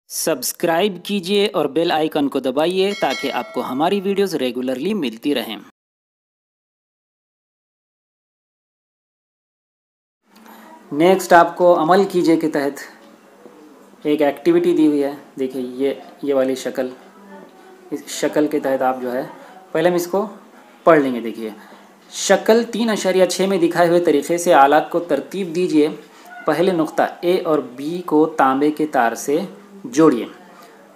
Subscribe कीजिए और bell icon को दबाइए ताकि आपको हमारी वीडियोस रेगुलरली मिलती रहें। नेक्स्ट आपको अमल कीजिए के तहत एक एक्टिविटी दी हुई है। देखिए ये वाली शक्ल, इस शक्ल के तहत आप जो है पहले हम इसको पढ़ लेंगे। देखिए शक्ल 3.6 में दिखाए हुए तरीके से आलात को तरतीब दीजिए। पहले नुक्ता ए और बी को तांबे के तार से जोड़िए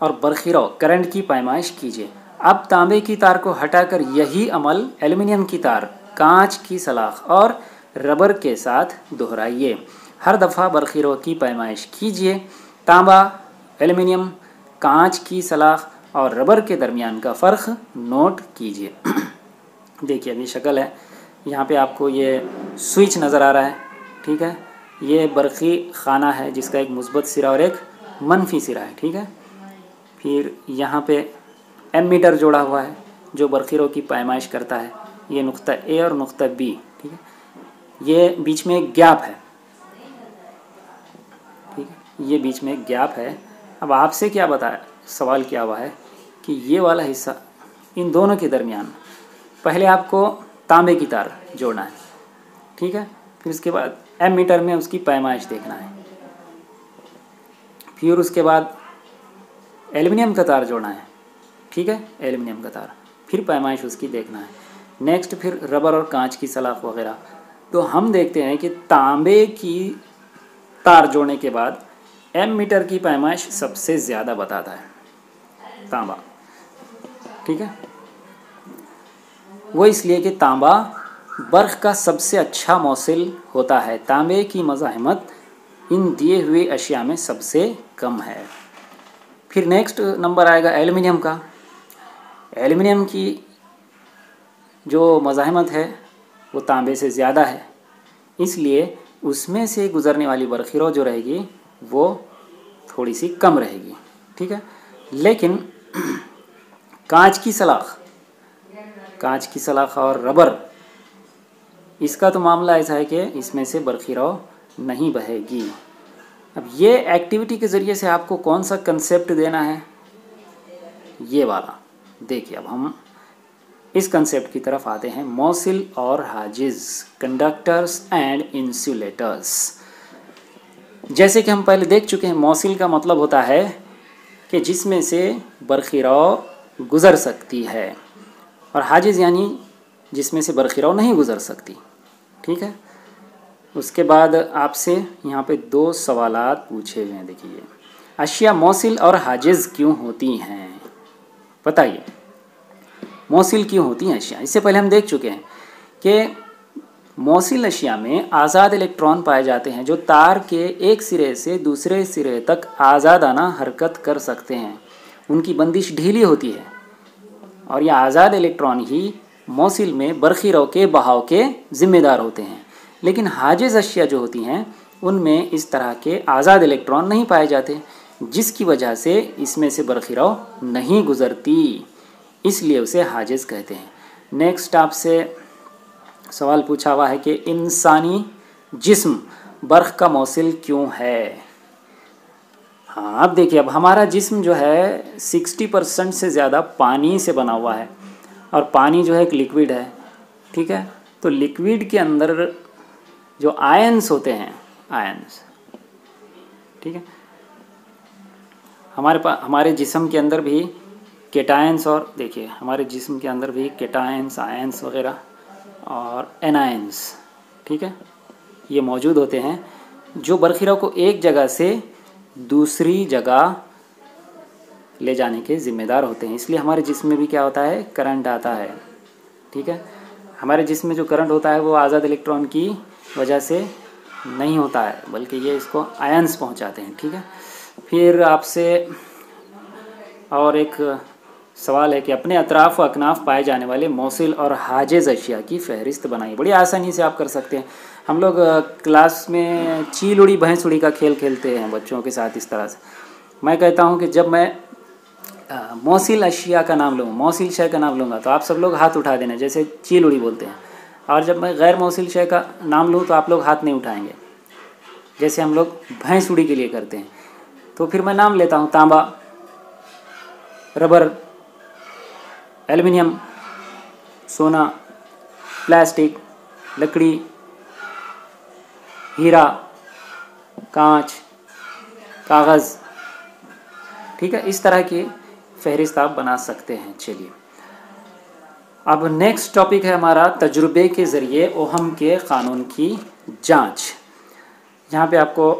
और बरखिराव करंट की पैमाइश कीजिए। अब तांबे की तार को हटाकर यही अमल एल्युमिनियम की तार, कांच की सलाख और रबर के साथ दोहराइए। हर दफ़ा बरखिराव की पैमाइश कीजिए। तांबा, एल्युमिनियम, कांच की सलाख और रबर के दरमियान का फ़र्क नोट कीजिए। देखिए अभी शक्ल है, यहाँ पे आपको ये स्विच नज़र आ रहा है, ठीक है। ये बरक़ी खाना है जिसका एक मुस्बत सिरा और एक मनफी सिरा है, ठीक है। फिर यहाँ पे एमीटर जोड़ा हुआ है जो बरखिरों की पैमाइश करता है। ये नुक्ता ए और नुक्ता बी, ठीक है। ये बीच में एक गैप है, ठीक है, ये बीच में एक गैप है। अब आपसे क्या बताया, सवाल किया हुआ है कि ये वाला हिस्सा इन दोनों के दरमियान पहले आपको तांबे की तार जोड़ना है, ठीक है। फिर उसके बाद एमीटर में उसकी पैमाइश देखना है। फिर उसके बाद एल्युमिनियम का तार जोड़ना है, ठीक है, एल्युमिनियम का तार, फिर पैमाइश उसकी देखना है। नेक्स्ट फिर रबर और कांच की सलाख वगैरह। तो हम देखते हैं कि तांबे की तार जोड़ने के बाद एमीटर की पैमाइश सबसे ज़्यादा बताता है, तांबा, ठीक है। वो इसलिए कि तांबा बर्फ़ का सबसे अच्छा मौसिल होता है। तांबे की मज़ाहमत इन दिए हुए अशिया में सबसे कम है। फिर नेक्स्ट नंबर आएगा एल्युमिनियम का। एल्युमिनियम की जो मज़ाहमत है वो तांबे से ज़्यादा है, इसलिए उसमें से गुज़रने वाली बरखिराव जो रहेगी वो थोड़ी सी कम रहेगी, ठीक है। लेकिन कांच की सलाख और रबर, इसका तो मामला ऐसा है कि इसमें से बरखिराव नहीं बहेगी। अब ये एक्टिविटी के ज़रिए से आपको कौन सा कंसेप्ट देना है, ये वाला। देखिए अब हम इस कंसेप्ट की तरफ आते हैं। मौसिल और हाजिज, कंडक्टर्स एंड इंसुलेटर्स। जैसे कि हम पहले देख चुके हैं, मौसिल का मतलब होता है कि जिसमें से बरखिराव गुज़र सकती है, और हाजिज यानी जिसमें से बरखिराव नहीं गुज़र सकती, ठीक है। उसके बाद आपसे यहाँ पे 2 सवालात पूछे हुए हैं। देखिए अशिया मौसिल और हाजिज क्यों होती हैं, बताइए। मौसिल क्यों होती हैं अशिया? इससे पहले हम देख चुके हैं कि मौसिल अशिया में आज़ाद इलेक्ट्रॉन पाए जाते हैं जो तार के एक सिरे से दूसरे सिरे तक आज़ादाना हरकत कर सकते हैं। उनकी बंदिश ढीली होती है और यह आज़ाद इलेक्ट्रॉन ही मौसिल में बरखिराव के बहाव के ज़िम्मेदार होते हैं। लेकिन हाजिज अशिया जो होती हैं उनमें इस तरह के आज़ाद इलेक्ट्रॉन नहीं पाए जाते, जिसकी वजह से इसमें से बरखिराव नहीं गुज़रती, इसलिए उसे हाजिज कहते हैं। नेक्स्ट आपसे सवाल पूछा हुआ है कि इंसानी जिस्म बर्फ़ का मौसिल क्यों है। हाँ अब देखिए, अब हमारा जिस्म जो है 60% से ज़्यादा पानी से बना हुआ है, और पानी जो है एक लिक्विड है, ठीक है। तो लिक्विड के अंदर जो आयंस होते हैं, आयंस, ठीक है, हमारे जिस्म के अंदर भी केटायंस, और देखिए हमारे जिस्म के अंदर भी केटायंस, आयंस वगैरह और एनायंस, ठीक है, ये मौजूद होते हैं जो बरखिराव को एक जगह से दूसरी जगह ले जाने के ज़िम्मेदार होते हैं। इसलिए हमारे जिस्म में भी क्या होता है, करंट आता है, ठीक है। हमारे जिस्म में जो करंट होता है वो आज़ाद इलेक्ट्रॉन की वजह से नहीं होता है, बल्कि ये इसको आयंस पहुंचाते हैं, ठीक है। फिर आपसे और एक सवाल है कि अपने अतराफ़ व अकनाफ़ पाए जाने वाले मौसिल और हाजिज अशिया की फ़हरिस्त बनाइए। बड़ी आसानी से आप कर सकते हैं। हम लोग क्लास में चील उड़ी भैंस उड़ी का खेल खेलते हैं बच्चों के साथ। इस तरह से मैं कहता हूँ कि जब मैं मौसिल अशिया का नाम लूँगा, मौसिल शय का नाम लूँगा, तो आप सब लोग हाथ उठा देना, जैसे चील उड़ी बोलते हैं। और जब मैं गैर मौसिल शय का नाम लूँ तो आप लोग हाथ नहीं उठाएंगे, जैसे हम लोग भैंस उड़ी के लिए करते हैं। तो फिर मैं नाम लेता हूँ, तांबा, रबर, एल्युमिनियम, सोना, प्लास्टिक, लकड़ी, हीरा, कांच, कागज़। ठीक है, इस तरह की फहरिस्त आप बना सकते हैं। चलिए, अब नेक्स्ट टॉपिक है हमारा तजुर्बे के ज़रिए ओहम के क़ानून की जांच। यहाँ पे आपको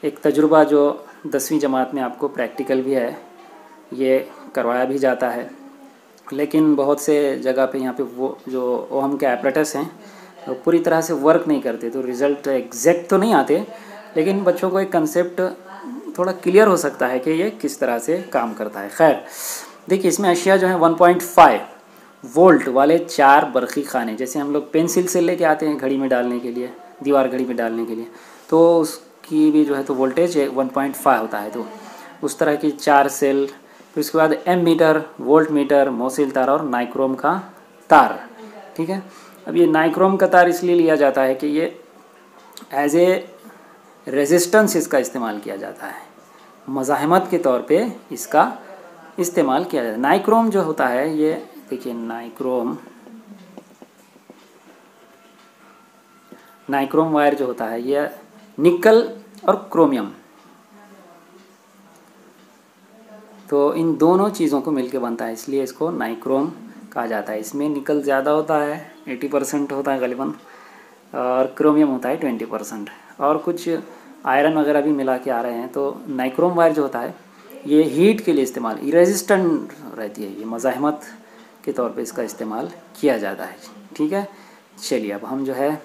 एक तजुर्बा जो 10वीं जमात में आपको प्रैक्टिकल भी है, ये करवाया भी जाता है, लेकिन बहुत से जगह पे यहाँ पे वो जो ओहम के एपरेटस हैं वो पूरी तरह से वर्क नहीं करते, तो रिज़ल्ट एग्जैक्ट तो नहीं आते, लेकिन बच्चों को एक कंसेप्ट थोड़ा क्लियर हो सकता है कि ये किस तरह से काम करता है। खैर, देखिए इसमें अशिया जो है 1.5 वोल्ट वाले 4 बरक़ी खाने, जैसे हम लोग पेंसिल से लेके आते हैं घड़ी में डालने के लिए, दीवार घड़ी में डालने के लिए, तो उसकी भी जो है तो वोल्टेज 1.5 होता है। तो उस तरह की 4 सेल, फिर उसके बाद एम मीटर, वोल्ट मीटर, मोसिल तार और नाइक्रोम का तार। ठीक है, अब ये नाइक्रोम का तार इसलिए लिया जाता है कि ये एज ए रेजिस्टेंस इसका इस्तेमाल किया जाता है, मज़ाहमत के तौर पे इसका इस्तेमाल किया जाता है। नाइक्रोम जो होता है, ये देखिए नाइक्रोम वायर जो होता है ये निकल और क्रोमियम, तो इन दोनों चीज़ों को मिलके बनता है, इसलिए इसको नाइक्रोम कहा जाता है। इसमें निकल ज़्यादा होता है, 80% होता है गलीबन, और क्रोमियम होता है 20%, और कुछ आयरन वगैरह भी मिला के आ रहे हैं। तो नाइक्रोम वायर जो होता है ये हीट के लिए इस्तेमाल, रेजिस्टेंट रहती है, ये मज़ाहमत के तौर पे इसका इस्तेमाल किया जाता है। ठीक है, चलिए अब हम जो है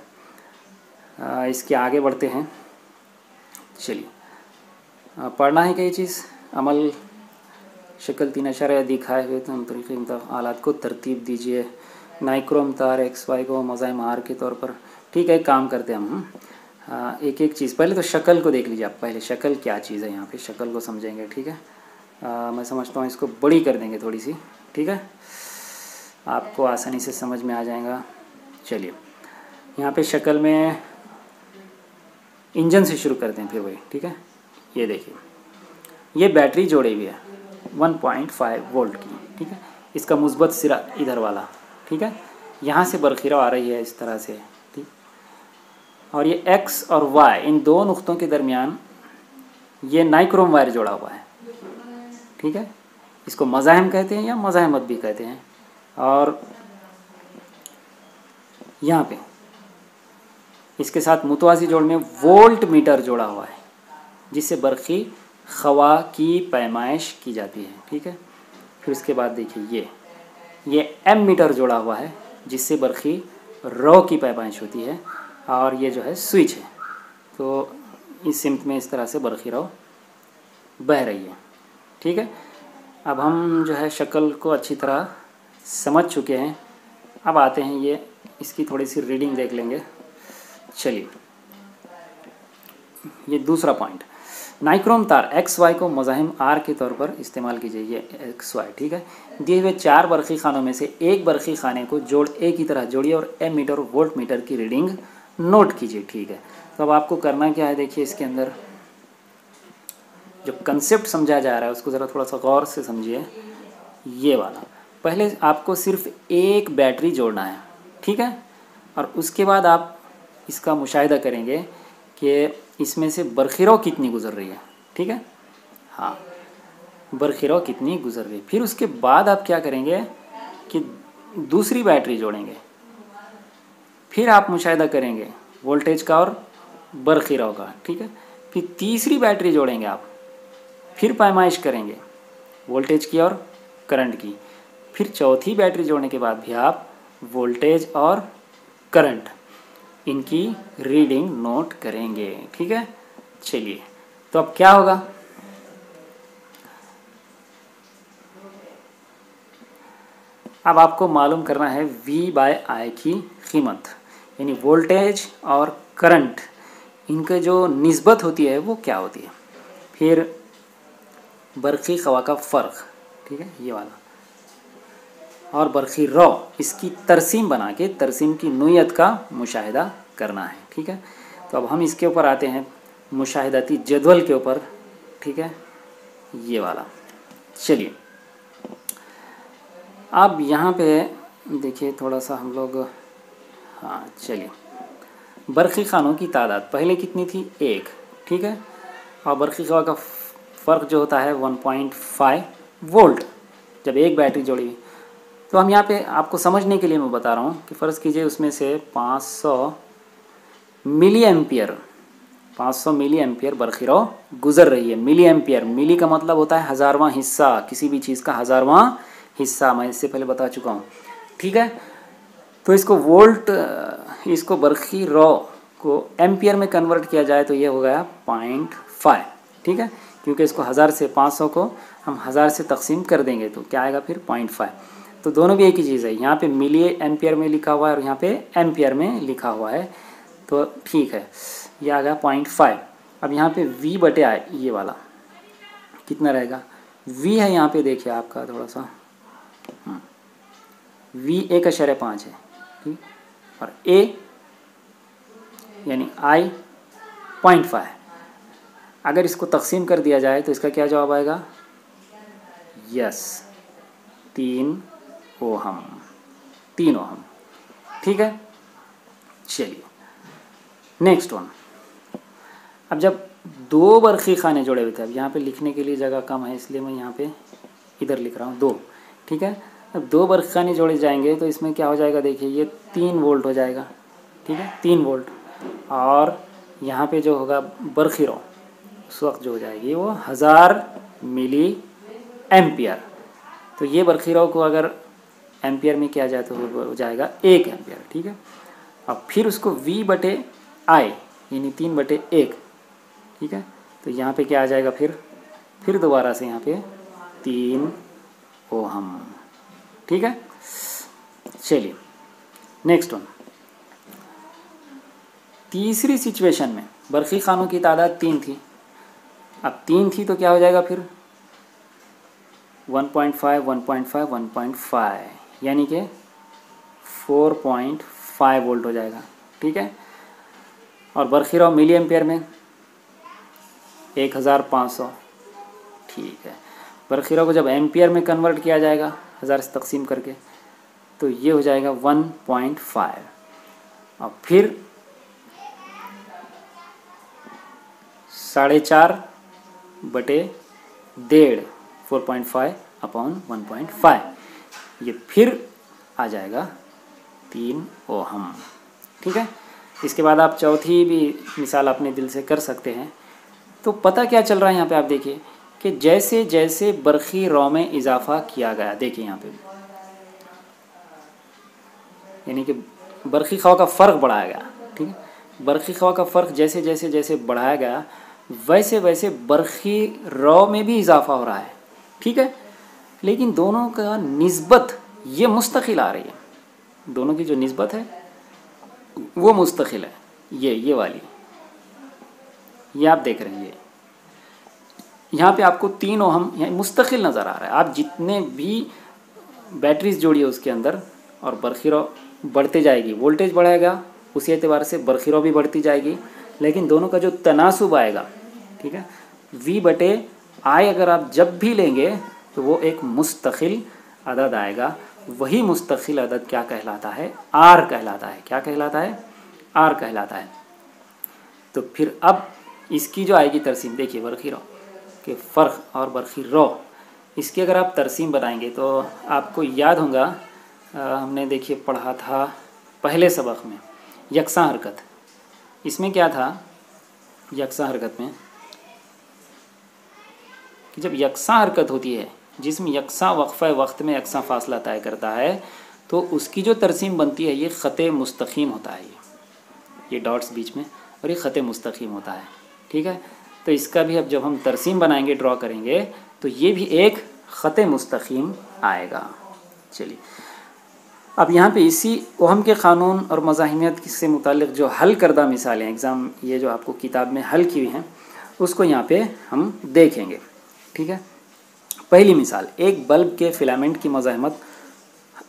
इसके आगे बढ़ते हैं। चलिए, पढ़ना है कई चीज़, अमल शक्ल 3 अशारिया दिखाए हुए तरीके आलात को तरतीब दीजिए। नाइक्रोम तार XY को मज़ाहिम आर के तौर पर। ठीक है, एक काम करते हैं हम, एक एक चीज़, पहले तो शक्ल को देख लीजिए आप, पहले शक्ल क्या चीज़ है, यहाँ पे शक्ल को समझेंगे। ठीक है, मैं समझता हूँ इसको बड़ी कर देंगे थोड़ी सी, ठीक है, आपको आसानी से समझ में आ जाएगा। चलिए, यहाँ पे शक्ल में इंजन से शुरू करते हैं फिर वही। ठीक है, ये देखिए, ये बैटरी जोड़ी हुई है 1.5 वोल्ट की। ठीक है, इसका मुस्बत सिरा इधर वाला, ठीक है, यहाँ से बरखीरा आ रही है इस तरह से। ठीक, और ये X और Y इन दो नुक्तों के दरमियान ये नाइक्रोम वायर जोड़ा हुआ है। ठीक है, इसको मज़ाहिम कहते हैं या मज़ाहमत भी कहते हैं। और यहाँ पे इसके साथ मुतवाज़ी जोड़ में वोल्ट मीटर जोड़ा हुआ है, जिससे बरक़ी ख़वा की पैमाइश की जाती है। ठीक है, फिर उसके बाद देखिए ये एम मीटर जोड़ा हुआ है, जिससे बरक़ी रौ की पैमाइश होती है, और ये जो है स्विच है, तो इस सिमत में इस तरह से बरक़ी रौ बह रही है। ठीक है, अब हम जो है शक्ल को अच्छी तरह समझ चुके हैं, अब आते हैं ये इसकी थोड़ी सी रीडिंग देख लेंगे। चलिए, ये दूसरा पॉइंट, नाइक्रोम तार XY को मज़ाहिम R के तौर पर इस्तेमाल कीजिए। ये XY, ठीक है, दिए हुए 4 बरक़ी खानों में से एक बरक़ी खाने को जोड़ A की तरह जोड़िए और एम मीटर और वोल्ट मीटर की रीडिंग नोट कीजिए। ठीक है, तो अब आपको करना क्या है, देखिए इसके अंदर जो कंसेप्ट समझाया जा रहा है उसको ज़रा थोड़ा सा गौर से समझिए। ये वाला, पहले आपको सिर्फ एक बैटरी जोड़ना है। ठीक है, और उसके बाद आप इसका मुशाहिदा करेंगे कि इसमें से बरखिरौ कितनी गुज़र रही है। ठीक है, हाँ, बरखिरौ कितनी गुज़र रही है। फिर उसके बाद आप क्या करेंगे कि दूसरी बैटरी जोड़ेंगे, फिर आप मुशाहिदा करेंगे वोल्टेज का और बरखिरौ का। ठीक है, फिर तीसरी बैटरी जोड़ेंगे आप, फिर पैमाइश करेंगे वोल्टेज की और करंट की। फिर चौथी बैटरी जोड़ने के बाद भी आप वोल्टेज और करंट इनकी रीडिंग नोट करेंगे। ठीक है, चलिए, तो अब क्या होगा, अब आपको मालूम करना है V/I की कीमत, यानी वोल्टेज और करंट इनके जो निस्बत होती है वो क्या होती है। फिर बरक़ी ख़वा का फ़र्क, ठीक है, ये वाला, और बरक़ी रौ, इसकी तरसीम बना के तरसीम की नोयत का मुशाहिदा करना है। ठीक है, तो अब हम इसके ऊपर आते हैं मुशाहिदाती जदवल के ऊपर। ठीक है, ये वाला। चलिए अब यहाँ पे देखिए थोड़ा सा हम लोग, हाँ चलिए, बरक़ी ख़ानों की तादाद पहले कितनी थी? 1, ठीक है, और बरक़ी ख़ान का फ़र्क जो होता है 1.5 वोल्ट जब एक बैटरी जोड़ी हुई। तो हम यहाँ पे आपको समझने के लिए मैं बता रहा हूँ कि फ़र्ज़ कीजिए उसमें से 500 मिली एम्पियर, 500 मिली एम्पियर बरक़ी गुज़र रही है। मिली एम्पियर, मिली का मतलब होता है हज़ारवां हिस्सा, किसी भी चीज़ का हज़ारवां हिस्सा, मैं इससे पहले बता चुका हूँ, ठीक है। तो इसको वोल्ट, इसको बरक़ी को एम्पियर में कन्वर्ट किया जाए तो ये हो गया 0.5, ठीक है, क्योंकि इसको 1000 से 500 को हम 1000 से तकसीम कर देंगे तो क्या आएगा फिर 0.5। तो दोनों भी एक ही चीज़ है, यहाँ पे मिली एम्पियर में लिखा हुआ है और यहाँ पे एम्पियर में लिखा हुआ है, तो ठीक है, ये आ गया 0.5। अब यहाँ पे V बटे I ये वाला कितना रहेगा? V है यहाँ पे देखिए आपका थोड़ा सा, V 1.5 है, ठीक, और A यानी I 0.5 है। अगर इसको तकसीम कर दिया जाए तो इसका क्या जवाब आएगा? यस, 3 ओहम, 3 ओहम, ठीक है। चलिए नेक्स्ट वन। अब जब 2 बरक़ी ख़ाने जोड़े हुए थे, अब यहाँ पे लिखने के लिए जगह कम है इसलिए मैं यहाँ पे इधर लिख रहा हूँ 2, ठीक है। अब 2 बरक़ी ख़ाने जोड़े जाएंगे तो इसमें क्या हो जाएगा? देखिए ये 3 वोल्ट हो जाएगा, ठीक है, 3 वोल्ट, और यहाँ पे जो होगा बरक़ी उस वक्त जो हो जाएगी वो 1000 मिली एम्पियर। तो ये बरक़ी को अगर एम्पियर में किया जाए तो हो जाएगा 1 एम्पियर, ठीक है। अब फिर उसको V बटे I यानी 3/1, ठीक है, तो यहाँ पे क्या आ जाएगा? फिर दोबारा से यहाँ पे 3 ओहम, ठीक है। चलिए नेक्स्ट वन। तीसरी सिचुएशन में बरक़ी ख़ानों की तादाद 3 थी, अब 3 थी तो क्या हो जाएगा फिर? 1.5 1.5 1.5 यानी कि 4.5 वोल्ट हो जाएगा, ठीक है। और बरक़ी मिली एम्पियर में 1500, ठीक है। बरक़ी को जब एम्पियर में कन्वर्ट किया जाएगा 1000 से तकसीम करके तो ये हो जाएगा 1.5, और फिर 4.5/1.5 4.5 अपॉन 1.5, ये फिर आ जाएगा 3 ओहम, ठीक है। इसके बाद आप चौथी भी मिसाल अपने दिल से कर सकते हैं। तो पता क्या चल रहा है यहाँ पे? आप देखिए कि जैसे जैसे बरक़ी में इजाफा किया गया, देखिए यहाँ पे, यानी कि बरक़ी का फ़र्क बढ़ाया गया, ठीक है। बरक़ी का फ़र्क जैसे जैसे जैसे बढ़ाया गया वैसे वैसे बरक़ी में भी इजाफा हो रहा है, ठीक है। लेकिन दोनों का निस्बत ये मुस्तकिल आ रही है, दोनों की जो निस्बत है वो मुस्तकिल है। ये वाली ये आप देख रहे हैं, ये यहाँ पे आपको 3 ओहम यहाँ मुस्तकिल नज़र आ रहा है। आप जितने भी बैटरीज जोड़िए उसके अंदर और बरक़ी बढ़ते जाएगी, वोल्टेज बढ़ाएगा, उसी एतबार से बरक़ी भी बढ़ती जाएगी, लेकिन दोनों का जो तनासुब आएगा, ठीक है, V बटे I अगर आप जब भी लेंगे तो वो एक मुस्तकिल अदद आएगा। वही मुस्तकिल अदद क्या कहलाता है? R कहलाता है। क्या कहलाता है? R कहलाता है। तो फिर अब इसकी जो आएगी तरसीम, देखिए बरक़ी के फ़र्क और बरक़ी इसकी अगर आप तरसीम बनाएंगे तो आपको याद होगा, हमने देखिए पढ़ा था पहले सबक में यकसा हरकत। इसमें क्या था? यकसा हरकत में कि जब यकसा हरकत होती है जिसमें यकसा वक्फ़ा वक्त में यकसा फ़ासला तय करता है तो उसकी जो तरसीम बनती है ये ख़त मुस्तकीम होता है, ये डॉट्स बीच में, और ये ख़त मुस्तकीम होता है, ठीक है। तो इसका भी अब जब हम तरसीम बनाएंगे, ड्रॉ करेंगे, तो ये भी एक ख़त मुस्तकीम आएगा। चलिए अब यहाँ पे इसी ओहम के क़ानून और मज़ाहिमियत से मुताल्लिक़ जो हल करदा मिसालें एग्ज़ाम, ये जो आपको किताब में हल की हुई हैं, उसको यहाँ पे हम देखेंगे, ठीक है। पहली मिसाल, एक बल्ब के फिलामेंट की मज़ाहिमत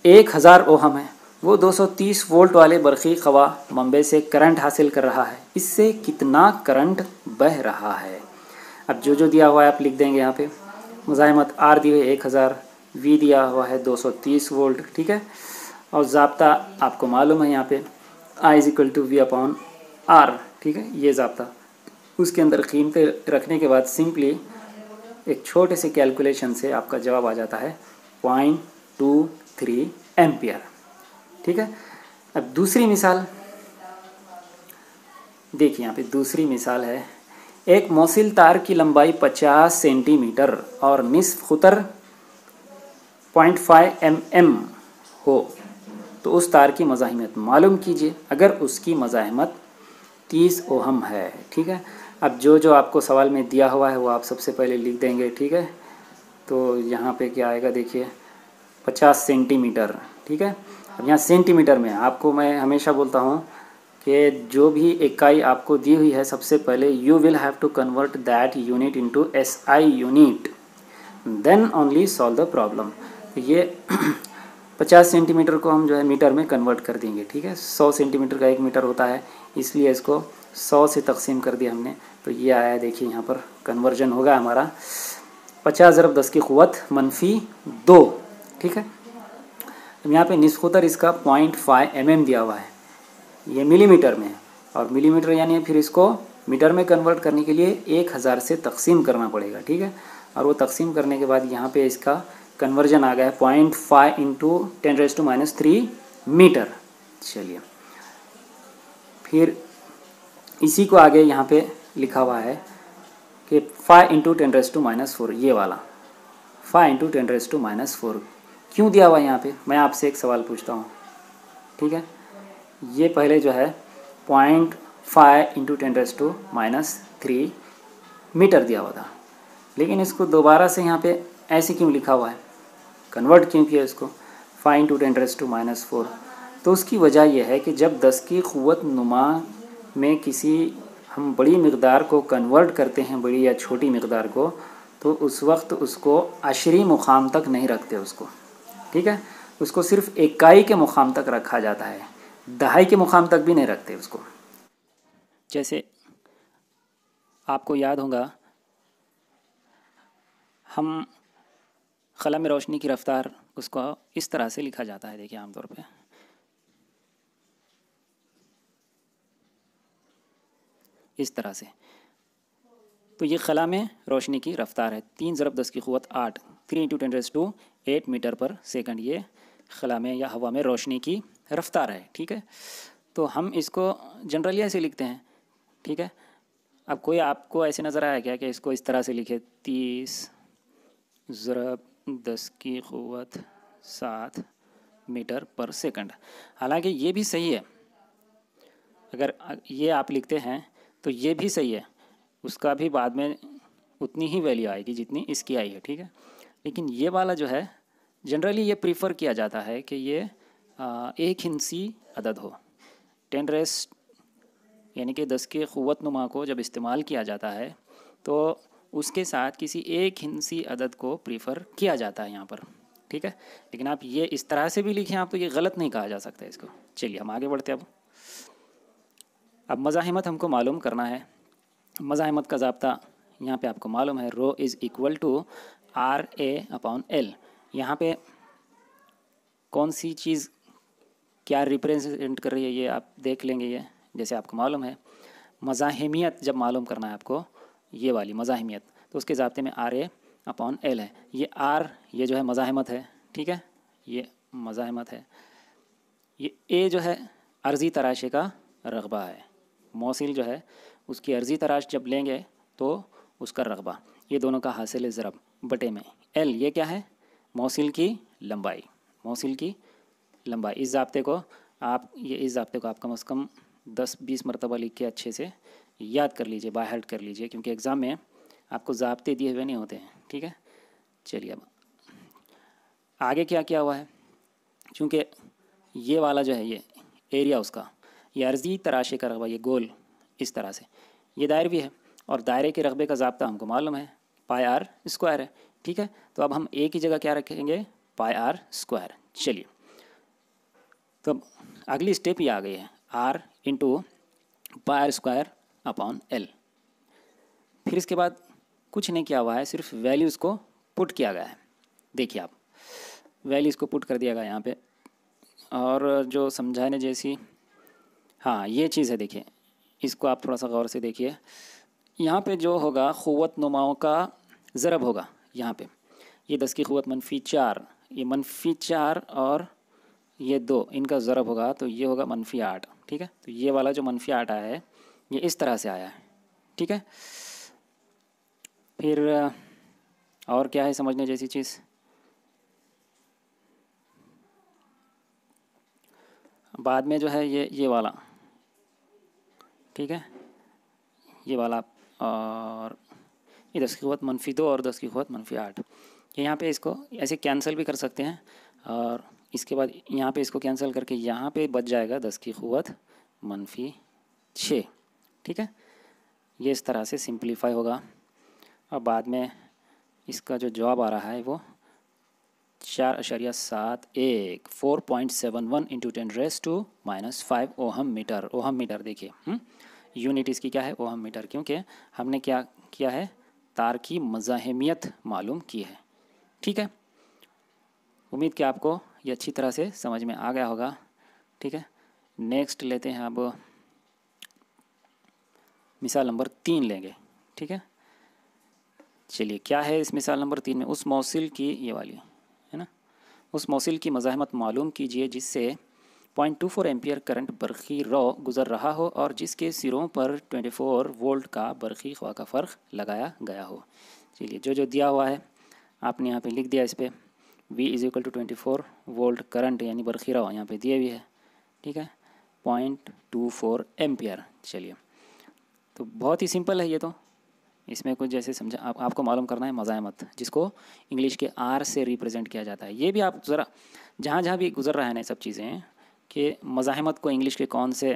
1000 ओहम है, वो 230 वोल्ट वाले बरक़ी ख़वा मंबे से करंट हासिल कर रहा है। इससे कितना करंट बह रहा है? अब जो दिया हुआ है आप लिख देंगे यहाँ पे। मुज़ाहिमत आर दी हुई 1000, वी दिया हुआ है 230 वोल्ट, ठीक है। और ज़ाब्ता आपको मालूम है यहाँ पे I is equal to V upon R, ठीक है, ये ज़ाब्ता। उसके अंदर कीमतें रखने के बाद सिंपली एक छोटे से कैलकुलेशन से आपका जवाब आ जाता है 0.23 एम्पियर, ठीक है। अब दूसरी मिसाल देखिए, यहाँ पे दूसरी मिसाल है। एक मौसिल तार की लंबाई 50 सेंटीमीटर और निस्फ खुतर 0.5 mm हो तो उस तार की मज़ाहिमत मालूम कीजिए अगर उसकी मज़ाहिमत 30 ओहम है, ठीक है। अब जो आपको सवाल में दिया हुआ है वो आप सबसे पहले लिख देंगे, ठीक है। तो यहाँ पे क्या आएगा देखिए, 50 सेंटीमीटर, ठीक है। अब यहाँ सेंटीमीटर में आपको मैं हमेशा बोलता हूँ कि जो भी इकाई आपको दी हुई है सबसे पहले you will have to convert that unit into SI unit, then only solve the problem. तो ये 50 सेंटीमीटर को हम जो है मीटर में कन्वर्ट कर देंगे, ठीक है। 100 सेंटीमीटर का 1 मीटर होता है, इसलिए इसको 100 से तकसीम कर दिया हमने, तो ये आया देखिए यहाँ पर कन्वर्जन होगा हमारा 50 ज़रब 10 की क़ुव्वत -2, ठीक है। अब यहाँ पे निस्खुतर इसका 0.5 mm दिया हुआ है, ये मिलीमीटर में, और मिलीमीटर यानी फिर इसको मीटर में कन्वर्ट करने के लिए 1000 से तकसीम करना पड़ेगा, ठीक है। और वो तकसीम करने के बाद यहाँ पे इसका कन्वर्जन आ गया है 0.5 × 10⁻³ मीटर। चलिए, फिर इसी को आगे यहाँ पे लिखा हुआ है कि 5 × 10⁻⁴, ये वाला 5 × 10⁻⁴ क्यों दिया हुआ है यहाँ पे? मैं आपसे एक सवाल पूछता हूँ, ठीक है। ये पहले जो है 0.5 × 10⁻³ मीटर दिया हुआ था, लेकिन इसको दोबारा से यहाँ पे ऐसे क्यों लिखा हुआ है, कन्वर्ट क्यों किया इसको 5 × 10⁻⁴? तो उसकी वजह यह है कि जब 10 की क़ुव्वत नुमा में किसी हम बड़ी मकदार को कन्वर्ट करते हैं, बड़ी या छोटी मकदार को, तो उस वक्त उसको अशरी मुकाम तक नहीं रखते उसको, ठीक है। उसको सिर्फ इकाई के मुकाम तक रखा जाता है, दहाई के मुकाम तक भी नहीं रखते उसको। जैसे आपको याद होगा, हम क़लम रोशनी की रफ़्तार उसको इस तरह से लिखा जाता है, देखिए आमतौर पे इस तरह से। तो ये क़लम रोशनी की रफ़्तार है, 3 ज़रब 10 की क़ुव्वत 8, 3 × 10⁸ मीटर पर सेकंड, ये क़लम या हवा में रोशनी की रफ़्तार है, ठीक है। तो हम इसको जनरली ऐसे लिखते हैं, ठीक है। अब कोई आपको ऐसे नज़र आया क्या कि इसको इस तरह से लिखे 30 ज़रब 10 की क़ुव्वत 7 मीटर पर सेकंड? हालांकि ये भी सही है, अगर ये आप लिखते हैं तो ये भी सही है, उसका भी बाद में उतनी ही वैल्यू आएगी जितनी इसकी आई है, ठीक है। लेकिन ये वाला जो है जनरली ये प्रीफर किया जाता है कि ये 1 हिंसी अदद हो, 10 यानी कि 10 की क़ुव्वत नुमा को जब इस्तेमाल किया जाता है तो उसके साथ किसी 1 हिंसी अदद को प्रीफर किया जाता है यहाँ पर, ठीक है। लेकिन आप ये इस तरह से भी लिखें आप तो ये गलत नहीं कहा जा सकता इसको। चलिए हम आगे बढ़ते हैं। अब मज़ाहिमत हमको मालूम करना है। मज़ाहिमत का ज़ाब्ता यहाँ पे आपको मालूम है, रो इज़ इक्वल टू RA/L। यहाँ पे कौन सी चीज़ क्या रिप्रेजेंट कर रही है ये आप देख लेंगे। ये जैसे आपको मालूम है मज़ाहिमियत जब मालूम करना है आपको, ये वाली मज़ाहिमियत, तो उसके ज़ाब्ते में RA/L है। ये R ये जो है मज़ाहिमत है, ठीक है, ये मज़ाहिमत है। ये A जो है अर्ज़ी तराशे का रग़बा है, मौसिल जो है उसकी अर्ज़ी तराश जब लेंगे तो उसका रग़बा, ये दोनों का हासिल ज़रब बटे में L, ये क्या है, मौसिल की लंबाई, मौसिल की लंबाई। इस ज़ाब्ते को आप कम से कम 10-20 मरतबा लिख के अच्छे से याद कर लीजिए, बाय हार्ट कर लीजिए, क्योंकि एग्ज़ाम में आपको ज़ाब्ते दिए हुए नहीं होते हैं, ठीक है। चलिए अब आगे क्या किया हुआ है, चूँकि ये वाला जो है ये एरिया उसका, ये अर्ज़ी तराशे का रग़बा, ये गोल इस तरह से, ये दायरे भी है, और दायरे के रग़बे का ज़ाब्ता हमको मालूम है πr² है, ठीक है। तो अब हम ए की जगह क्या रखेंगे, πr²। चलिए, तो अब अगली स्टेप ये आ गई है, R × πr² / L। फिर इसके बाद कुछ नहीं किया हुआ है, सिर्फ वैल्यूज़ को पुट किया गया है। देखिए आप, वैल्यूज़ को पुट कर दिया गया यहाँ पे, और जो समझाने जैसी, हाँ ये चीज़ है। देखिए इसको आप थोड़ा सा गौर से देखिए। यहाँ पे जो होगा क़ुव्वत नुमाओं का ज़रब होगा यहाँ पे, ये 10 की क़ुव्वत -4, ये -4 और ये 2, इनका ज़रब होगा तो ये होगा -8। ठीक है, तो ये वाला जो -8 आया है ये इस तरह से आया है। ठीक है, फिर और क्या है समझने जैसी चीज़? बाद में जो है ये वाला, ठीक है, ये वाला, और ये 10 की क़ुव्वत -2 और 10 की क़ुव्वत -8, ये यहाँ पे इसको ऐसे कैंसिल भी कर सकते हैं, और इसके बाद यहाँ पे इसको कैंसिल करके यहाँ पे बच जाएगा 10 की क़ुव्वत -6। ठीक है, ये इस तरह से सिंप्लीफाई होगा, और बाद में इसका जो जवाब आ रहा है वो 4.71 4.71 × 10⁻⁻5 ओहम मीटर। ओहम मीटर देखिए, यूनिट इसकी क्या है? ओहम मीटर, क्योंकि हमने क्या किया है? तार की मज़ाहिमियत मालूम की है। ठीक है, उम्मीद कि आपको ये अच्छी तरह से समझ में आ गया होगा। ठीक है, नेक्स्ट लेते हैं, अब मिसाल नंबर 3 लेंगे। ठीक है, चलिए क्या है इस मिसाल नंबर 3 में? उस मौसिल की, ये वाली है ना, उस मौसिल की मज़ाहमत मालूम कीजिए जिससे 0.24 एम्पियर करंट बरक़ी रौ गुज़र रहा हो और जिसके सिरों पर 24 वोल्ट का बरक़ी ख़्वा का फ़र्क लगाया गया हो। चलिए जो दिया हुआ है आपने यहाँ पे लिख दिया इस पर, V = 24 वोल्ट करंट यानी बरक़ी रौ यहाँ पे दिए हुई है। ठीक है, 0.24 एम्पियर। चलिए, तो बहुत ही सिंपल है ये, तो इसमें कुछ जैसे समझा, आपको मालूम करना है मज़ाहमत, जिसको इंग्लिश के R से रिप्रेजेंट किया जाता है। ये भी आप ज़रा जहाँ भी गुज़र रहा है ना सब चीज़ें, कि मज़ाहमत को इंग्लिश के कौन से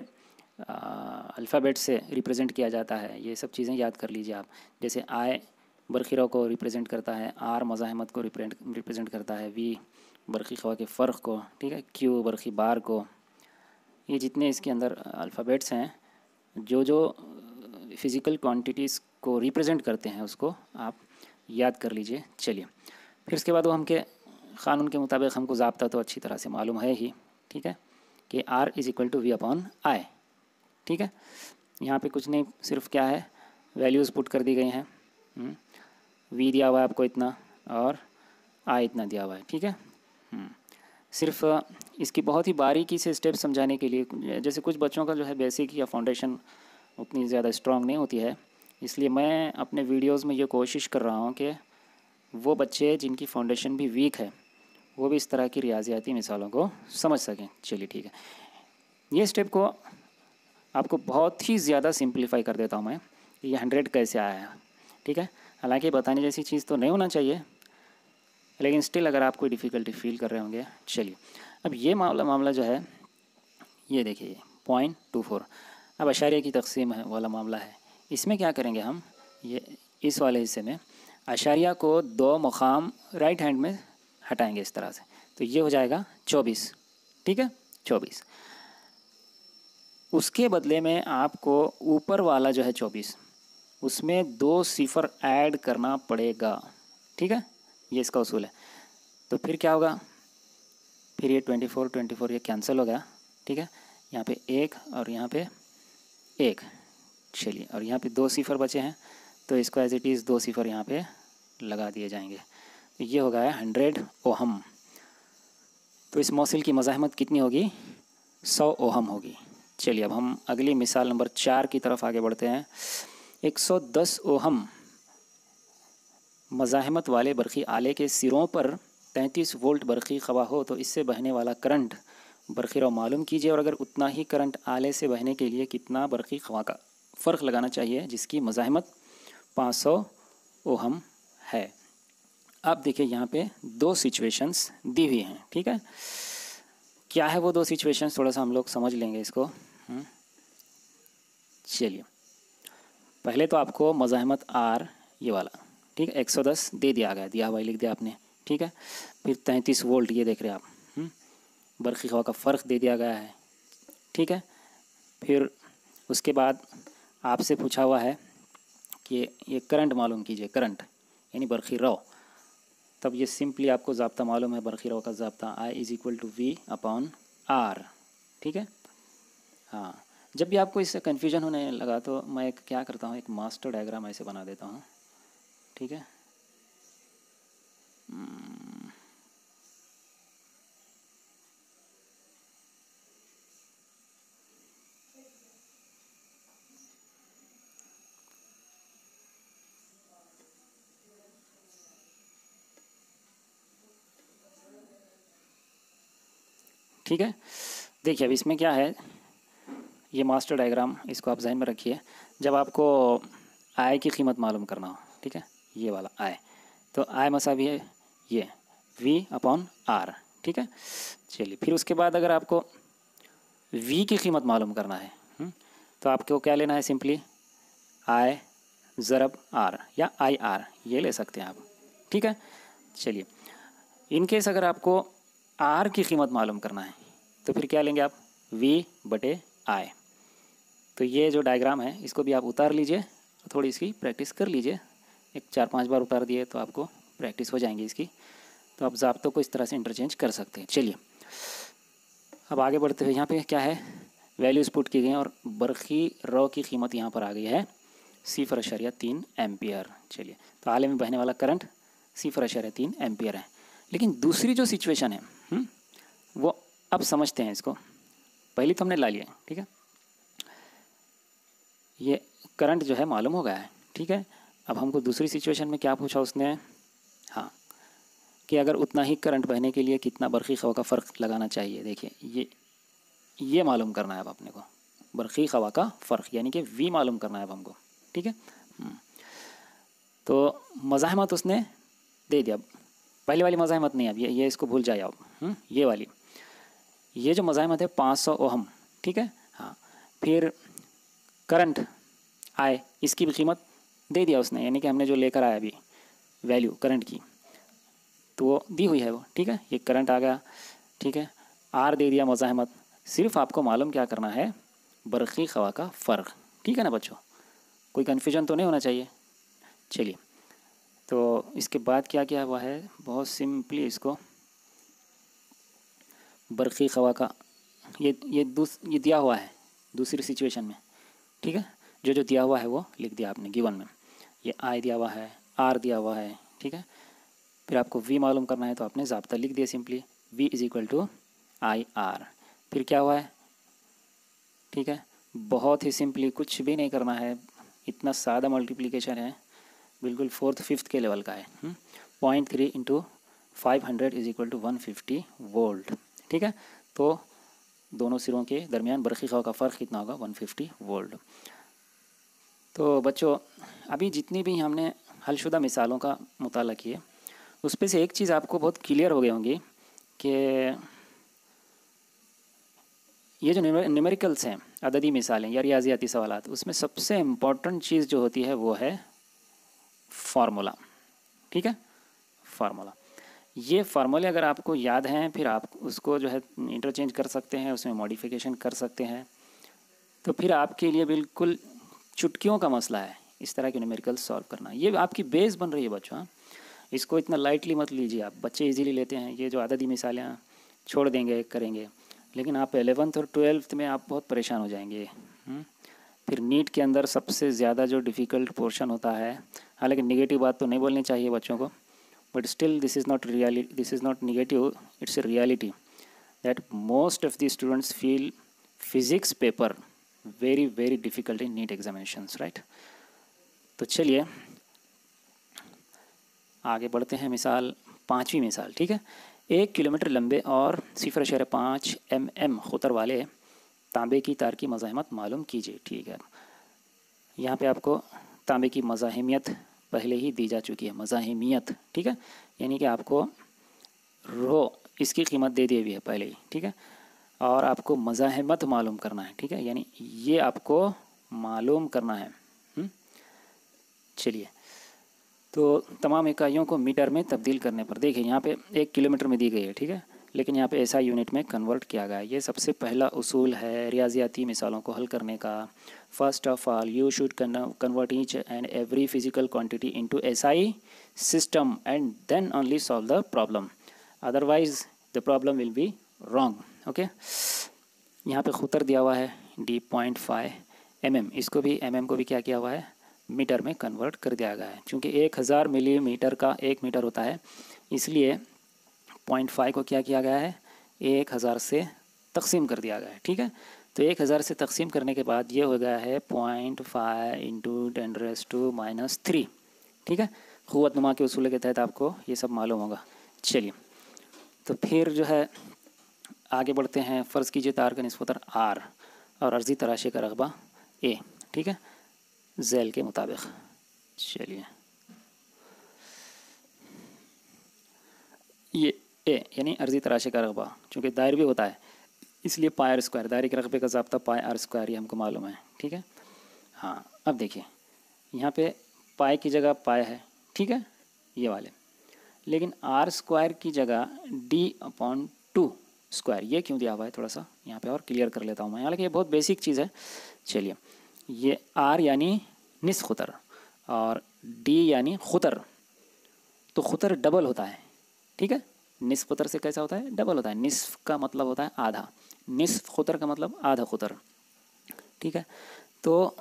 अल्फ़ाबेट से रिप्रेजेंट किया जाता है, ये सब चीज़ें याद कर लीजिए आप। जैसे I बरक़ी रौ को रिप्रेजेंट करता है, R मज़ाहमत को रिप्रेजेंट करता है, V बरक़ी ख़्वा के फ़र्क को, ठीक है, Q बरक़ी बार को। ये जितने इसके अंदर अल्फ़ाबेट्स हैं, जो फ़िज़िकल क्वांटिटीज़ को रिप्रेजेंट करते हैं, उसको आप याद कर लीजिए। चलिए, फिर उसके बाद वो हमके क़ानून के मुताबिक हमको ज़ाब्ता तो अच्छी तरह से मालूम है ही। ठीक है, कि R = V/I। ठीक है, यहाँ पे कुछ नहीं, सिर्फ क्या है, वैल्यूज़ पुट कर दी गई हैं। V दिया हुआ है आपको इतना और I इतना दिया हुआ है। ठीक है, सिर्फ इसकी बहुत ही बारीकी से स्टेप समझाने के लिए, जैसे कुछ बच्चों का जो है बेसिक या फाउंडेशन उतनी ज़्यादा स्ट्रॉन्ग नहीं होती है, इसलिए मैं अपने वीडियोस में ये कोशिश कर रहा हूँ कि वो बच्चे जिनकी फाउंडेशन भी वीक है वो भी इस तरह की रियाज़ियाती मिसालों को समझ सकें। चलिए ठीक है, ये स्टेप को आपको बहुत ही ज़्यादा सिंप्लीफाई कर देता हूँ मैं, ये 100 कैसे आया है। ठीक है, हालांकि बताने जैसी चीज़ तो नहीं होना चाहिए, लेकिन स्टिल अगर आप कोई डिफ़िकल्टी फील कर रहे होंगे। चलिए, अब ये मामला जो है, ये देखिए 0.24, अब अशारिया की तकसीम है वाला मामला है। इसमें क्या करेंगे हम, ये इस वाले हिस्से में अशारिया को 2 मुकाम राइट हैंड में हटाएंगे इस तरह से, तो ये हो जाएगा 24। ठीक है, 24। उसके बदले में आपको ऊपर वाला जो है 24, उसमें 2 सिफ़र ऐड करना पड़ेगा। ठीक है, ये इसका उसूल है। तो फिर क्या होगा, फिर ये 24 ये कैंसिल हो गया। ठीक है, यहाँ पे 1 और यहाँ पे 1। चलिए, और यहाँ पे 2 सिफ़र बचे हैं, तो इसको एज इट इज़ 2 सिफ़र यहाँ पे लगा दिए जाएंगे। तो ये हो गया 100 ओहम। तो इस मौसिल की मज़ाहमत कितनी होगी? 100 ओहम होगी। चलिए, अब हम अगली मिसाल नंबर 4 की तरफ आगे बढ़ते हैं। 110 ओहम मज़ाहमत वाले बरक़ी आले के सिरों पर 33 वोल्ट बरक़ी ख़्वा हो तो इससे बहने वाला करंट बरक़ी रौ मालूम कीजिए, और अगर उतना ही करंट आले से बहने के लिए कितना बरक़ी ख़्वा का फ़र्क लगाना चाहिए जिसकी मज़ाहमत 500 ओहम है। अब देखिए यहाँ पे 2 सिचुएशंस दी हुई हैं। ठीक है, क्या है वो 2 सिचुएशंस, थोड़ा सा हम लोग समझ लेंगे इसको। चलिए, पहले तो आपको मज़ाहमत R ये वाला, ठीक है, 110 दे दिया गया, दिया हुआ लिख दिया आपने। ठीक है, फिर 33 वोल्ट ये देख रहे हैं आप, बरक़ी ख़्वा का फ़र्क दे दिया गया है। ठीक है, फिर उसके बाद आपसे पूछा हुआ है कि ये करंट मालूम कीजिए, करंट यानी बरखी रो, तब ये सिंपली आपको ज़ाब्ता मालूम है, बरखी रो का ज़ाब्ता I is equal to V upon R। ठीक है। हाँ, जब भी आपको इससे कन्फ्यूजन होने लगा तो मैं एक क्या करता हूँ, एक मास्टर डायग्राम ऐसे बना देता हूँ। ठीक है। ठीक है, देखिए अब इसमें क्या है, ये मास्टर डायग्राम, इसको आप जहन में रखिए। जब आपको आय की कीमत मालूम करना हो, ठीक है, ये वाला आय, तो आय मसावी है ये V अपॉन R। ठीक है। चलिए, फिर उसके बाद अगर आपको V की कीमत मालूम करना है, तो आपको क्या लेना है, सिंपली आय ज़रब R या IR ये ले सकते हैं आप। ठीक है। चलिए, इन केस अगर आपको R की कीमत मालूम करना है तो फिर क्या लेंगे आप, V बटे I। तो ये जो डायग्राम है इसको भी आप उतार लीजिए, थोड़ी इसकी प्रैक्टिस कर लीजिए। एक 4-5 बार उतार दिए तो आपको प्रैक्टिस हो जाएंगी इसकी, तो आप ज़ाब्तों को इस तरह से इंटरचेंज कर सकते हैं। चलिए, अब आगे बढ़ते हुए यहाँ पे क्या है, वैल्यूज़ पुट की गई हैं और बरखी रो की कीमत यहाँ पर आ गई है 0.3 एम्पियर। चलिए, तो आले में बहने वाला करंट 0.3 एम्पियर है। लेकिन दूसरी जो सिचुएशन है वो अब समझते हैं इसको। पहली तो हमने ला लिया, ठीक है, ये करंट जो है मालूम हो गया है। ठीक है, अब हमको दूसरी सिचुएशन में क्या पूछा उसने, हाँ, कि अगर उतना ही करंट बहने के लिए कितना बरखी खवा का फ़र्क लगाना चाहिए। देखिए, ये मालूम करना है अब अपने को, बरखी खवा का फ़र्क यानी कि V मालूम करना है अब हमको। ठीक है। तो मज़ाहमत उसने दे दिया, पहले वाली मज़ाहमत नहीं, अब ये इसको भूल जाए आप। ये वाली, ये जो मज़ाहमत है 500 ओहम। ठीक है। हाँ, फिर करंट आए, इसकी भी कीमत दे दिया उसने, यानी कि हमने जो लेकर आया अभी वैल्यू करंट की, तो वो दी हुई है वो। ठीक है, ये करंट आ गया। ठीक है, R दे दिया मज़ाहमत, सिर्फ आपको मालूम क्या करना है, बरखी खवा का फ़र्क। ठीक है ना बच्चों, कोई कन्फ्यूजन तो नहीं होना चाहिए। चलिए, तो इसके बाद क्या क्या हुआ है, बहुत सिंपली इसको बरखी खवा का ये दिया हुआ है दूसरी सिचुएशन में। ठीक है, जो दिया हुआ है वो लिख दिया आपने गिवन में, ये I दिया हुआ है, R दिया हुआ है। ठीक है, फिर आपको V मालूम करना है तो आपने ज़ाब्ता लिख दिया simply, V is equal to IR। फिर क्या हुआ है, ठीक है, बहुत ही सिंपली, कुछ भी नहीं करना है, इतना सादा मल्टीप्लिकेशन है, बिल्कुल 4th-5th के लेवल का है। 0.3 into 500 is equal to 150 volt. ठीक है, तो दोनों सिरों के दरमियान बरखी खवा का फ़र्क कितना होगा, 150 वोल्ट। तो बच्चों, अभी जितनी भी हमने हलशुदा मिसालों का मुताला किए, उस पे से एक चीज़ आपको बहुत क्लियर हो गई होंगी कि ये जो न्यूमेरिकल्स हैं, अददी मिसालें या रियाजियाती सवालात, उसमें सबसे इम्पॉर्टेंट चीज़ जो होती है वो है फार्मूला। ठीक है, फार्मूला, ये फार्मूले अगर आपको याद हैं, फिर आप उसको जो है इंटरचेंज कर सकते हैं, उसमें मॉडिफिकेशन कर सकते हैं, तो फिर आपके लिए बिल्कुल चुटकियों का मसला है इस तरह के न्यूमेरिकल्स सॉल्व करना। ये आपकी बेस बन रही है बच्चों। हाँ, इसको इतना लाइटली मत लीजिए आप, बच्चे इजीली लेते हैं ये जो अददी मिसालें, छोड़ देंगे करेंगे, लेकिन आप 11th और 12th में आप बहुत परेशान हो जाएंगे। फिर नीट के अंदर सबसे ज़्यादा जो डिफ़िकल्ट पोर्शन होता है, हालांकि नेगेटिव बात तो नहीं बोलनी चाहिए बच्चों को, but still this is not negative, it's a reality that most of the students feel physics paper very very difficult in NEET examinations, right. तो चलिए आगे बढ़ते हैं, मिसाल 5वीं मिसाल। ठीक है, 1 किलोमीटर लंबे और 0.5 mm ख़ुतर वाले तांबे की तार की मज़ाहमत मालूम कीजिए। ठीक है, यहाँ पे आपको तांबे की मज़ाहमियत पहले ही दी जा चुकी है, मज़ाहमियत। ठीक है, यानी कि आपको रो इसकी कीमत दे दी हुई है पहले ही। ठीक है, और आपको मज़ाहमत मालूम करना है। ठीक है, यानी ये आपको मालूम करना है। चलिए, तो तमाम इकाइयों को मीटर में तब्दील करने पर, देखिए यहाँ पे 1 किलोमीटर में दी गई है। ठीक है, लेकिन यहाँ पे ऐसा यूनिट में कन्वर्ट किया गया है। ये सबसे पहला उसूल है रियाजियाती मिसालों को हल करने का। First of all you should convert each and every physical quantity into SI system and then only solve the problem, otherwise the problem will be wrong. Okay, यहाँ पे खुतर दिया हुआ है d 0.5 mm, इसको भी mm को भी क्या किया हुआ है, मीटर में कन्वर्ट कर दिया गया है। चूँकि 1000 मिलीमीटर का 1 मीटर होता है, इसलिए 0.5 को क्या किया गया है, 1000 से तकसीम कर दिया गया है। ठीक है, तो 1000 से तकसीम करने के बाद ये हो गया है 0.5 इंटू 10⁻⁻3। ठीक है, क़ुव्वत नुमा के उसूल के तहत आपको ये सब मालूम होगा। चलिए, तो फिर जो है आगे बढ़ते हैं। फ़र्ज़ कीजिए तार का निस्बतर R और अर्ज़ी तराशे का रकबा A। ठीक है, ज़ैल के मुताबिक। चलिए, ये A यानी अर्ज़ी तराशे का रकबा, चूँकि दायर भी होता है इसलिए पाई r², दायरे के रकबे का ज़ाब्ता पाई r² ये हमको मालूम है। ठीक है, हाँ, अब देखिए यहाँ पे पाई की जगह पाई है, ठीक है, ये वाले, लेकिन r² की जगह d/2 स्क्वायर ये क्यों दिया हुआ है, थोड़ा सा यहाँ पे और क्लियर कर लेता हूँ मैं। हालांकि ये बहुत बेसिक चीज़ है। चलिए, ये r यानी निस्फ़ ख़ुतर और d यानी ख़ुतर, तो ख़ुतर डबल होता है। ठीक है, निस्फ़ ख़ुतर से कैसा होता है, डबल होता है। निस्फ़ का मतलब होता है आधा, निस्फ़ ख़ुतर का मतलब आधा ख़ुतर। ठीक है, तो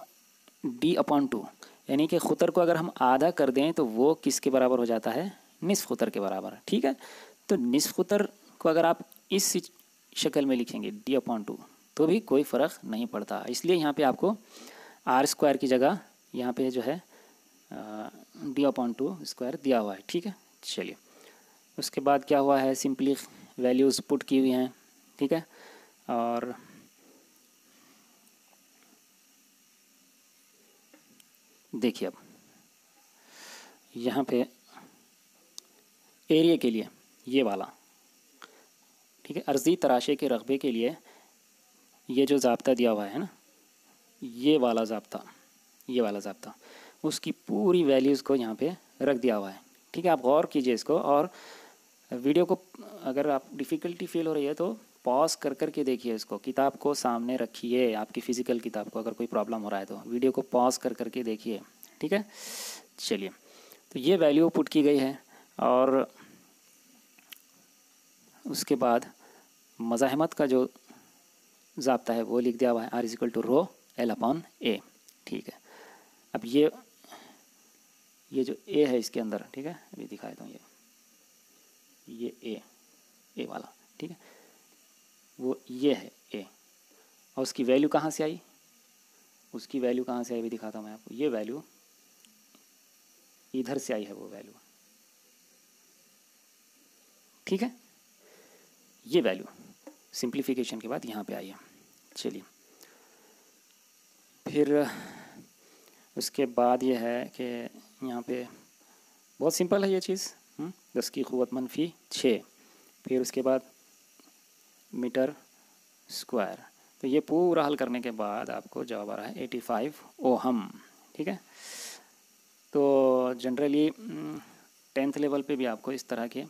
d/2 यानी कि ख़ुतर को अगर हम आधा कर दें तो वो किसके बराबर हो जाता है, निस्फ़ ख़ुतर के बराबर। ठीक है, तो निस्फ़ ख़ुतर को अगर आप इस शक्ल में लिखेंगे d/2 तो भी कोई फ़र्क नहीं पड़ता। इसलिए यहाँ पे आपको r² की जगह यहाँ पे जो है d/2 स्क्वायर दिया हुआ है। ठीक है, चलिए, उसके बाद क्या हुआ है, सिंपली वैल्यूज़ पुट की हुई हैं। ठीक है, और देखिए अब यहाँ पे एरिया के लिए ये वाला, ठीक है, अर्ज़ी तराशे के रकबे के लिए ये जो ज़ाब्ता दिया हुआ है ना, ये वाला ज़ाब्ता, उसकी पूरी वैल्यूज़ को यहाँ पे रख दिया हुआ है। ठीक है, आप गौर कीजिए इसको, और वीडियो को अगर आप डिफ़िकल्टी फील हो रही है तो पॉज कर के देखिए इसको, किताब को सामने रखिए, आपकी फ़िज़िकल किताब को, अगर कोई प्रॉब्लम हो रहा है तो वीडियो को पॉज कर के देखिए। ठीक है, चलिए, तो ये वैल्यू पुट की गई है और उसके बाद मज़ाहमत का जो ज़ाब्ता है वो लिख दिया हुआ है, R = ρl/A। ठीक है, अब ये जो A है इसके अंदर, ठीक है, अभी दिखा देता हूँ, ये A वाला, ठीक है, वो ये है A, और उसकी वैल्यू कहाँ से आई, अभी दिखाता हूँ मैं आपको। ये वैल्यू इधर से आई है, वो वैल्यू, ठीक है, ये वैल्यू सिंप्लीफिकेशन के बाद यहाँ पे आई है। चलिए, फिर उसके बाद ये है कि यहाँ पे बहुत सिंपल है ये चीज़, 10 की क़ुव्वत -6, फिर उसके बाद मीटर स्क्वायर। तो ये पूरा हल करने के बाद आपको जवाब आ रहा है 85 ओहम। ठीक है, तो जनरली 10th लेवल पे भी आपको इस तरह के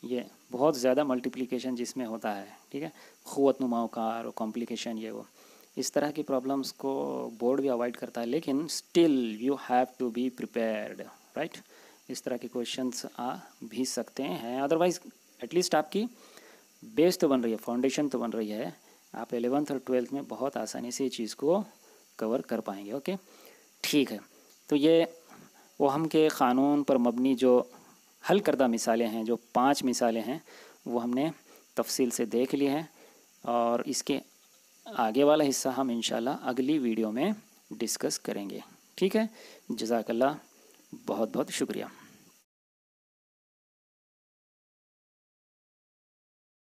ये बहुत ज़्यादा मल्टीप्लिकेशन जिसमें होता है, ठीक है, क़ुव्वत नुमाओं का और कॉम्प्लिकेशन, ये वो इस तरह की प्रॉब्लम्स को बोर्ड भी अवॉइड करता है, लेकिन still you have to be prepared, right. इस तरह के क्वेश्चंस आ भी सकते हैं, अदरवाइज़ एटलीस्ट आपकी बेस तो बन रही है, फाउंडेशन तो बन रही है, आप 11th और 12th में बहुत आसानी से ये चीज़ को कवर कर पाएंगे। ओके, ठीक है, तो ये ओहम के क़ानून पर मबनी जो हल करदा मिसालें हैं, जो 5 मिसालें हैं, वो हमने तफसील से देख ली हैं, और इसके आगे वाला हिस्सा हम इंशाल्लाह अगली वीडियो में डिस्कस करेंगे। ठीक है, जज़ाकल्लाह, बहुत बहुत शुक्रिया।